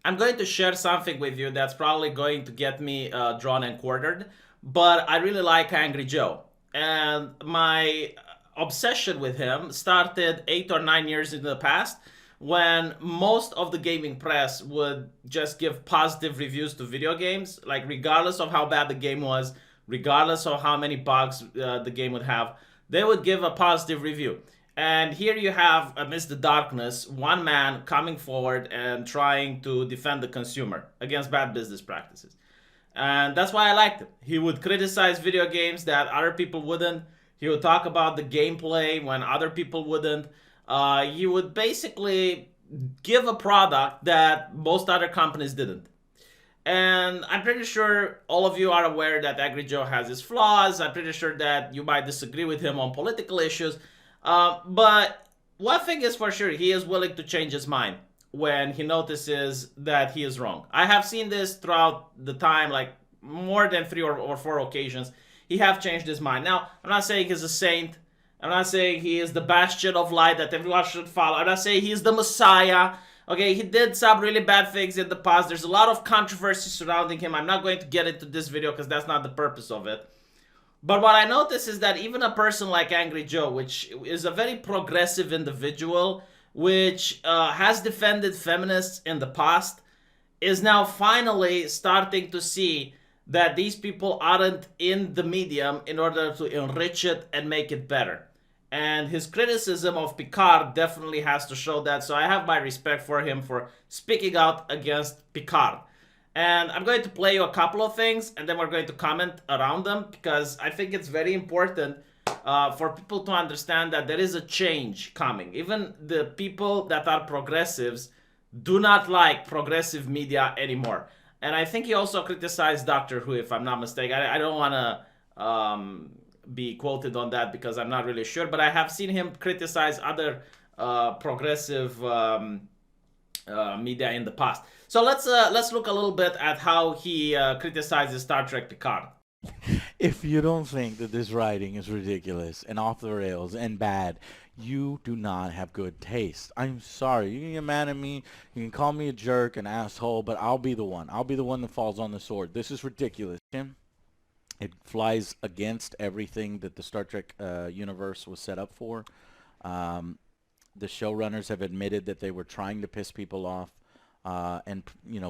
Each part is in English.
I'm going to share something with you that's probably going to get me drawn and quartered, but I really like Angry Joe. And my obsession with him started 8 or 9 years in the past when most of the gaming press would just give positive reviews to video games, like regardless of how bad the game was, regardless of how many bugs the game would have, they would give a positive review. And here you have, amidst the darkness, one man coming forward and trying to defend the consumer against bad business practices. And that's why I liked him. He would criticize video games that other people wouldn't. He would talk about the gameplay when other people wouldn't. He would basically give a product that most other companies didn't. And I'm pretty sure all of you are aware that Angry Joe has his flaws. I'm pretty sure that you might disagree with him on political issues. But one thing is for sure, he is willing to change his mind when he notices that he is wrong. I have seen this throughout the time, like more than 3 or 4 occasions. He have changed his mind. Now, I'm not saying he's a saint. I'm not saying he is the bastion of light that everyone should follow. I'm not saying he's the Messiah. Okay, he did some really bad things in the past. There's a lot of controversy surrounding him. I'm not going to get into this video because that's not the purpose of it. But what I notice is that even a person like Angry Joe, which is a very progressive individual, which has defended feminists in the past, is now finally starting to see that these people aren't in the medium in order to enrich it and make it better. And his criticism of Picard definitely has to show that. So I have my respect for him for speaking out against Picard. And I'm going to play you a couple of things and then we're going to comment around them because I think it's very important for people to understand that there is a change coming. Even the people that are progressives do not like progressive media anymore. And I think he also criticized Doctor Who, if I'm not mistaken. I don't want to be quoted on that because I'm not really sure, but I have seen him criticize other progressive media in the past. So let's look a little bit at how he criticizes Star Trek Picard. If you don't think that this writing is ridiculous and off the rails and bad, you do not have good taste. I'm sorry. You can get mad at me. You can call me a jerk, an asshole, but I'll be the one. I'll be the one that falls on the sword. This is ridiculous. It flies against everything that the Star Trek universe was set up for. The showrunners have admitted that they were trying to piss people off and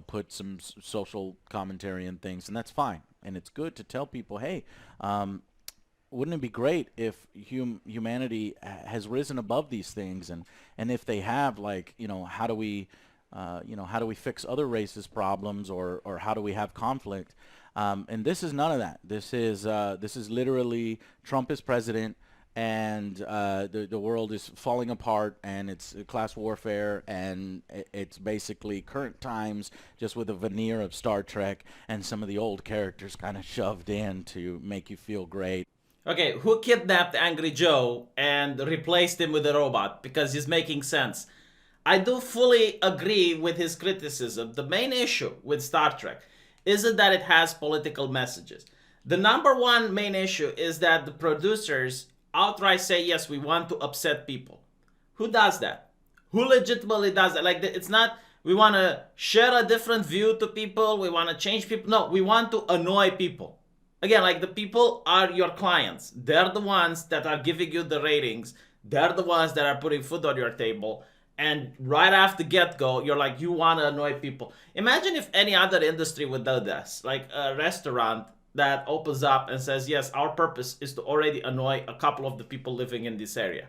put some social commentary and things, and that's fine. And it's good to tell people, hey, wouldn't it be great if humanity has risen above these things, and if they have, how do we fix other races' problems, or how do we have conflict? And this is none of that. This is literally Trump is president, and the world is falling apart, and it's class warfare, and it's basically current times, just with a veneer of Star Trek and some of the old characters kind of shoved in to make you feel great. Okay, who kidnapped Angry Joe and replaced him with a robot? Because he's making sense. I do fully agree with his criticism. The main issue with Star Trek isn't that it has political messages. The number one main issue is that the producers outright say, yes, we want to upset people. Who does that? Who legitimately does that? Like, it's not, we want to share a different view to people, we want to change people. No, we want to annoy people. Again, like, the people are your clients. They're the ones that are giving you the ratings. They're the ones that are putting food on your table. And right after get-go, you're like, you want to annoy people. Imagine if any other industry would do this. Like a restaurant that opens up and says, yes, our purpose is to already annoy a couple of the people living in this area.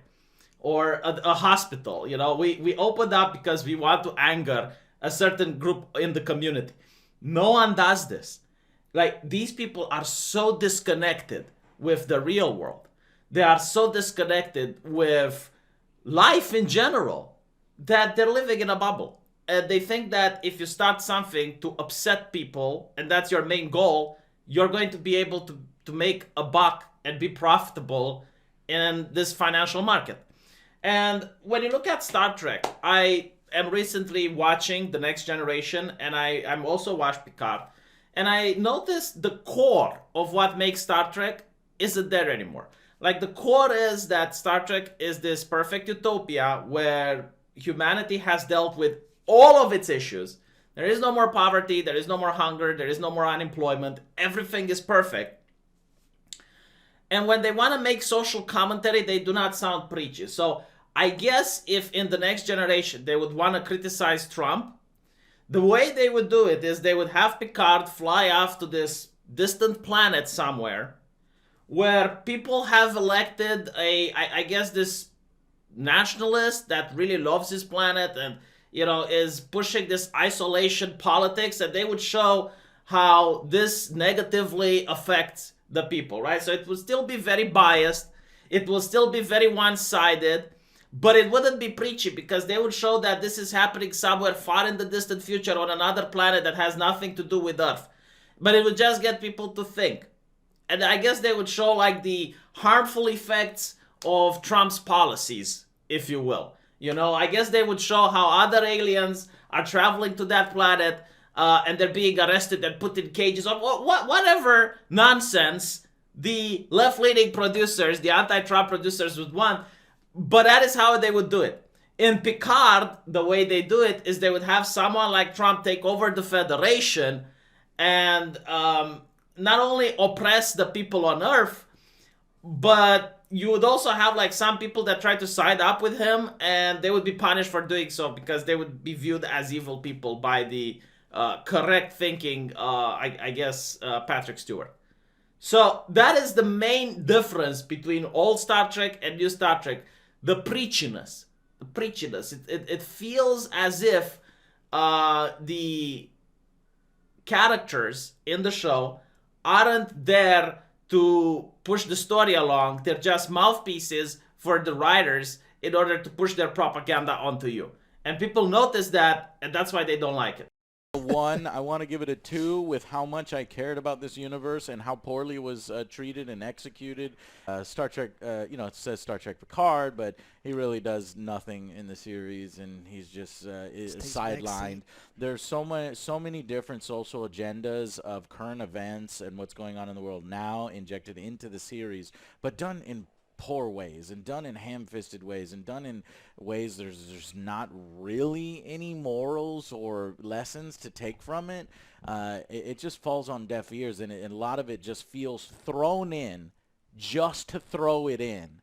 Or a hospital, we opened up because we want to anger a certain group in the community. No one does this. Like, these people are so disconnected with the real world. They are so disconnected with life in general that they're living in a bubble. And they think that if you start something to upset people, and that's your main goal, you're going to be able to make a buck and be profitable in this financial market. And when you look at Star Trek, I am recently watching The Next Generation, and I'm also watching Picard. And I noticed the core of what makes Star Trek isn't there anymore. Like, the core is that Star Trek is this perfect utopia where humanity has dealt with all of its issues. There is no more poverty, there is no more hunger, there is no more unemployment. Everything is perfect. And when they want to make social commentary, they do not sound preachy. So I guess if in the next generation they would want to criticize Trump, the way they would do it is they would have Picard fly off to this distant planet somewhere where people have elected I guess this nationalist that really loves his planet and is pushing this isolation politics, and they would show how this negatively affects the people, right? So it would still be very biased, it will still be very one-sided, but it wouldn't be preachy because they would show that this is happening somewhere far in the distant future on another planet that has nothing to do with Earth. But it would just get people to think. And I guess they would show like the harmful effects of Trump's policies, if you will. I guess they would show how other aliens are traveling to that planet and they're being arrested and put in cages or whatever nonsense the left-leaning producers, the anti-Trump producers would want. But that is how they would do it. In Picard, the way they do it is they would have someone like Trump take over the Federation and not only oppress the people on Earth, but you would also have like some people that try to side up with him, and they would be punished for doing so because they would be viewed as evil people by the correct thinking, I guess, Patrick Stewart. So that is the main difference between old Star Trek and new Star Trek. The preachiness. The preachiness. It feels as if the characters in the show aren't there to push the story along. They're just mouthpieces for the writers in order to push their propaganda onto you. And people notice that, and that's why they don't like it. One, I want to give it a 2 with how much I cared about this universe and how poorly it was treated and executed. Star Trek, it says Star Trek Picard, but he really does nothing in the series, and he's just sidelined. There's so many different social agendas of current events and what's going on in the world now injected into the series, but done in poor ways and done in ham-fisted ways and done in ways there's not really any morals or lessons to take from it. It just falls on deaf ears, and a lot of it just feels thrown in just to throw it in,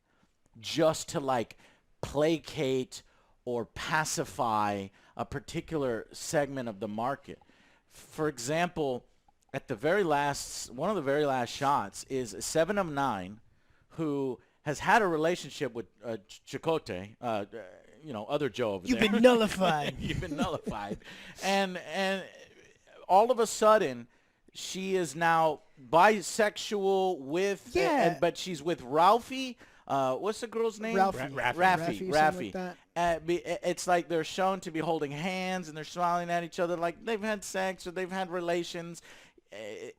just to like placate or pacify a particular segment of the market. For example, at the very last, one of the very last shots is 7 of 9, who has had a relationship with Chakotay, other Joe over there. You've been nullified. You've been nullified. And all of a sudden, she is now bisexual with, but she's with Ralphie. What's the girl's name? Rafi. It's like they're shown to be holding hands and they're smiling at each other like they've had sex or they've had relations.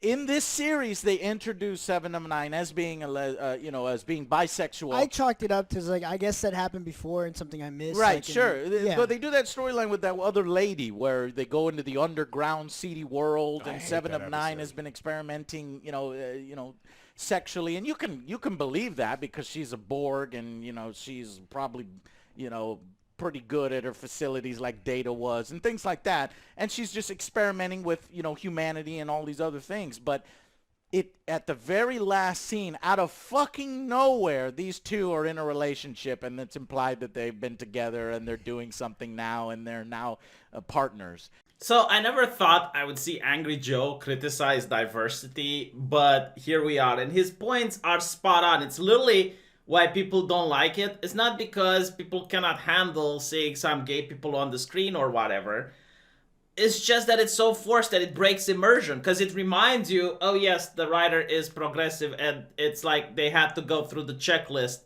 In this series, they introduced 7 of 9 as being as being bisexual. I chalked it up to like, I guess that happened before and something I missed. Right, like sure. But they do that storyline with that other lady where they go into the underground seedy world, and 7 of 9 has been experimenting, sexually, and you can believe that because she's a Borg, and she's probably pretty good at her facilities like Data was and things like that, and she's just experimenting with humanity and all these other things. But at the very last scene, out of fucking nowhere, these two are in a relationship, and it's implied that they've been together and they're doing something now, and they're now partners. So I never thought I would see Angry Joe criticize diversity, but here we are, and his points are spot on. It's literally why people don't like it. It's not because people cannot handle seeing some gay people on the screen or whatever. It's just that it's so forced that it breaks immersion, because it reminds you, oh yes, the writer is progressive, and it's like they had to go through the checklist.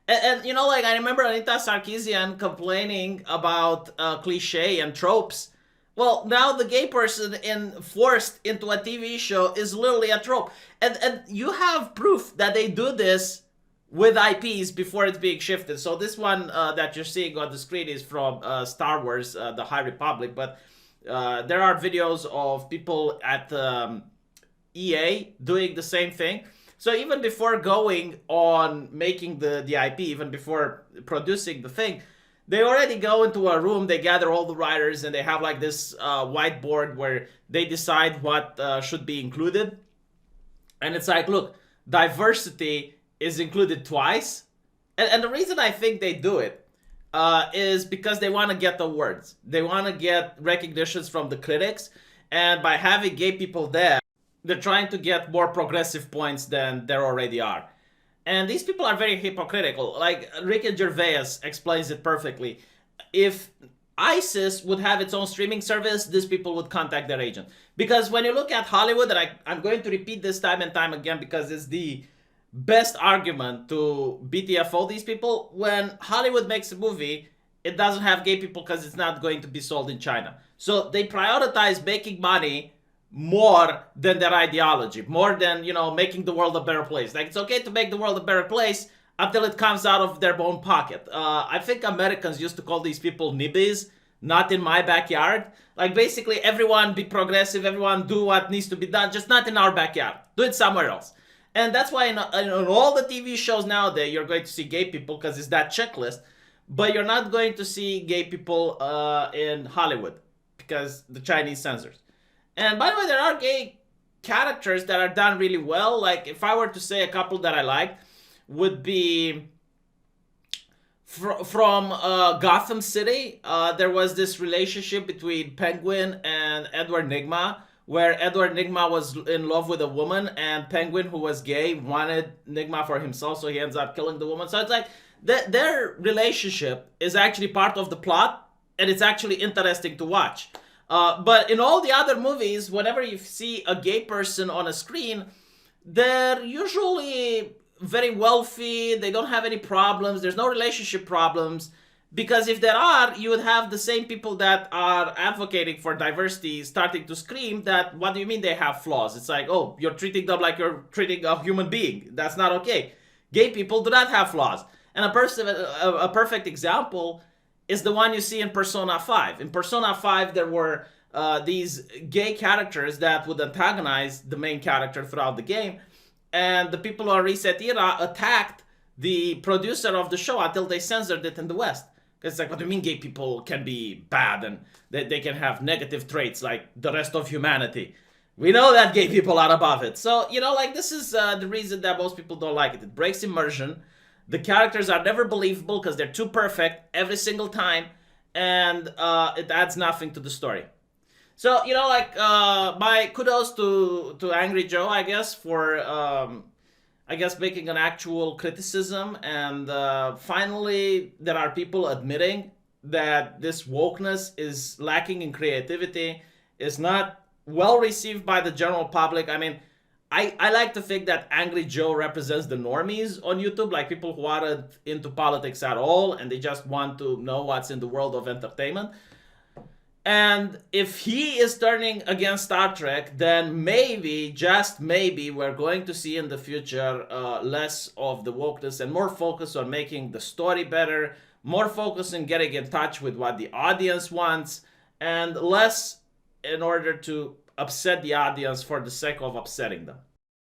And I remember Anita Sarkeesian complaining about cliche and tropes. Well, now the gay person forced into a TV show is literally a trope. And you have proof that they do this with IPs before it's being shifted. So this one that you're seeing on the screen is from Star Wars, The High Republic. But there are videos of people at EA doing the same thing. So even before going on making the IP, even before producing the thing, They already go into a room, they gather all the writers, and they have like this whiteboard where they decide what should be included. And it's like, look, diversity is included twice. And the reason I think they do it is because they want to get the words. They want to get recognitions from the critics. And by having gay people there, they're trying to get more progressive points than there already are. And these people are very hypocritical. Like Ricky Gervais explains it perfectly. If ISIS would have its own streaming service, these people would contact their agent. Because when you look at Hollywood, and I'm going to repeat this time and time again because it's the best argument to BTFO these people, when Hollywood makes a movie, it doesn't have gay people because it's not going to be sold in China. So they prioritize making money more than their ideology, more than, making the world a better place. Like, it's okay to make the world a better place until it comes out of their own pocket. I think Americans used to call these people NIBIs, not in my backyard. Like, basically, everyone be progressive, everyone do what needs to be done, just not in our backyard. Do it somewhere else. And that's why in all the TV shows nowadays, you're going to see gay people because it's that checklist. But you're not going to see gay people in Hollywood because the Chinese censors. And by the way, there are gay characters that are done really well. Like, if I were to say a couple that I liked, would be from Gotham City. There was this relationship between Penguin and Edward Nygma, where Edward Nygma was in love with a woman, and Penguin, who was gay, wanted Nygma for himself, so he ends up killing the woman. So it's like, their relationship is actually part of the plot, and it's actually interesting to watch. But in all the other movies, whenever you see a gay person on a screen, they're usually very wealthy, they don't have any problems, there's no relationship problems, because if there are, you would have the same people that are advocating for diversity starting to scream that, what do you mean they have flaws? It's like, oh, you're treating them like you're treating a human being. That's not okay. Gay people do not have flaws. And a perfect example is the one you see in Persona 5. In Persona 5, there were these gay characters that would antagonize the main character throughout the game. And the people on Reset Era attacked the producer of the show until they censored it in the West. Because it's like, what do you mean gay people can be bad and they can have negative traits like the rest of humanity? We know that gay people are above it. So, this is the reason that most people don't like it. It breaks immersion. The characters are never believable because they're too perfect every single time. And it adds nothing to the story. So, my kudos to Angry Joe, I guess, for, making an actual criticism. And finally, there are people admitting that this wokeness is lacking in creativity, is not well received by the general public. I mean, I like to think that Angry Joe represents the normies on YouTube, like people who aren't into politics at all, and they just want to know what's in the world of entertainment. And if he is turning against Star Trek, then maybe, just maybe, we're going to see in the future less of the wokeness and more focus on making the story better, more focus on getting in touch with what the audience wants, and less in order to upset the audience for the sake of upsetting them.